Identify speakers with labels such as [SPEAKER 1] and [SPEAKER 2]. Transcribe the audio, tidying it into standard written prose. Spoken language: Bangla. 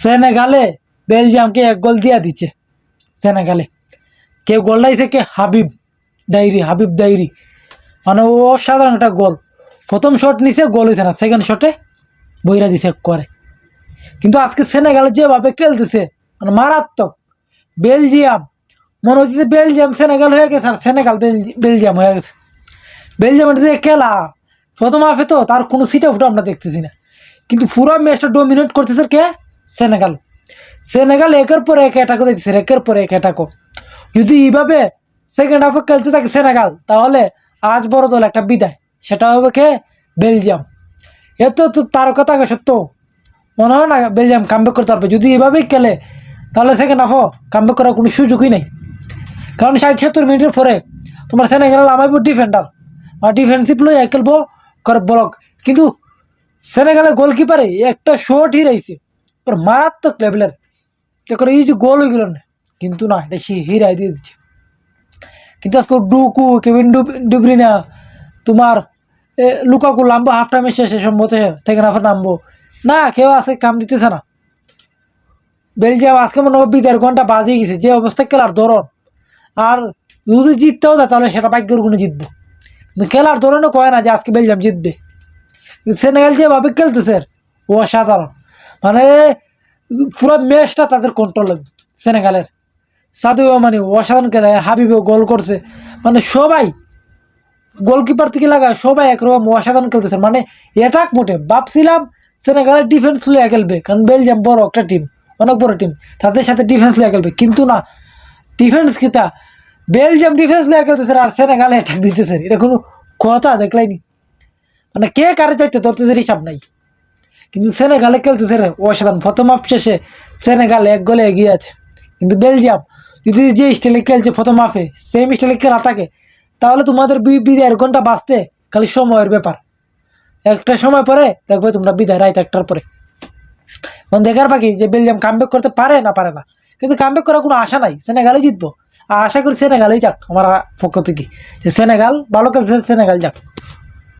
[SPEAKER 1] সেনেগালে বেলজিয়ামকে 1 গোল দিয়া দিচ্ছে। সেনেগালে কে গোলটা দিছে, কে হাবিব দাইরি, মানে অসাধারণ একটা গোল। প্রথম শট নিছে, গোল হয়েছে না, সেকেন্ড শটে বইরা দিছে করে। কিন্তু আজকে সেনেগালে যেভাবে খেলতেছে মানে মারাত্মক। বেলজিয়াম মনে হচ্ছে বেলজিয়াম সেনেগাল হয়ে গেছে, আর সেনেগাল বেলজিয়াম হয়ে গেছে। বেলজিয়ামের যে খেলা প্রথম হাফে তো তার কোনো সিটে ফুটো আমরা দেখতেছি না, কিন্তু পুরো ম্যাচটা ডোমিনেট করতেছে কে? সেনেগাল। সেনেগাল একের পর এক অ্যাটাকও দেখতেছে, একের পর এক অ্যাটাকও। যদি এইভাবে সেকেন্ড হাফে খেলতে থাকে সেনেগাল, তাহলে আজ বড় দল একটা বিদায়, সেটা হবে কে? বেলজিয়াম। এত তো তারকা থাকে সত্য, মনে হয় না বেলজিয়াম কামব্যাক করতে পারবে। যদি এভাবেই খেলে তাহলে সেকেন্ড হাফও কামব্যাক করার কোনো সুযোগই নেই। কারণ 60-70 মিনিটের পরে তোমার সেনেগাল নামাইব ডিফেন্ডার, আর ডিফেন্সিভ লই খেলবো করে ব্লক। কিন্তু সেনেগালের গোলকিপারে একটা শট হিরাইছে মারাত্মক লেভেলের, এটা করে এই যে গোল হয়ে গেল না, কিন্তু না, এটা সে হিরাই দিয়ে দিচ্ছে। কিন্তু আজকে ডুকু, কেভিন ডুব্রিনা, তোমার লুকাকু নামবো হাফ টাইমের শেষে সম্ভবত, থেকে না নামবো না, কেউ আজকে কাম দিতেছে না। বেলজিয়াম আজকে মনে হয় 2.5 ঘন্টা বাজে গেছে, যে অবস্থায় খেলার ধরন। আর যদি জিততেও যায় তাহলে সেটা ভাগ্যের গুণে জিতবো, কিন্তু খেলার ধরনও কয় না যে আজকে বেলজিয়াম জিতবে। সেনেগাল যেভাবে খেলতেছে অসাধারণ, মানে পুরো ম্যাচটা তাদের কন্ট্রোল সেনেগালের। সাদিও মানে অসাধারণ খেলে, হাবিবেও গোল করছে, মানে সবাই গোলকিপার থেকে লাগায় সবাই একরকম অসাধারণ খেলতেছে। মানে অ্যাটাক মোটে ভাবছিলাম সেনেগালের ডিফেন্স লইয়া খেলবে, কারণ বেলজিয়াম বড় একটা টিম, অনেক বড় টিম, তাদের সাথে ডিফেন্স লইয়া খেলবে, কিন্তু না, ডিফেন্স কিতা বেলজিয়াম ডিফেন্স লইয়া খেলতেছে আর সেনেগালে অ্যাটাক দিতেছে, এটা কোনো কথা দেখলাইনি। মানে কে কারে চাইতে ধরতেছে হিসাব নাই, কিন্তু সেনেগালে খেলতেছে রে অসাধারণ। প্রথম হাফ শেষে সেনেগাল 1 গোলে এগিয়ে আছে, কিন্তু বেলজিয়াম যদি যে স্টাইলে খেলছে প্রথম হাফে সেম স্টাইলে খেলা থাকে, তাহলে তোমাদের বিদায়ের ঘন্টা বাঁচতে খালি সময়ের ব্যাপার। একটা সময় পরে দেখবে তোমরা বিদায় রাত 1টার পরে। এখন দেখার বাকি যে বেলজিয়াম কামব্যাক করতে পারে না পারে না, কিন্তু কামব্যাক করার কোনো আশা নাই, সেনেগালই জিতবো। আর আশা করি সেনেগালই যাক আমার পক্ষ থেকে, যে সেনেগাল ভালো খেলছে, সেনেগাল যাক।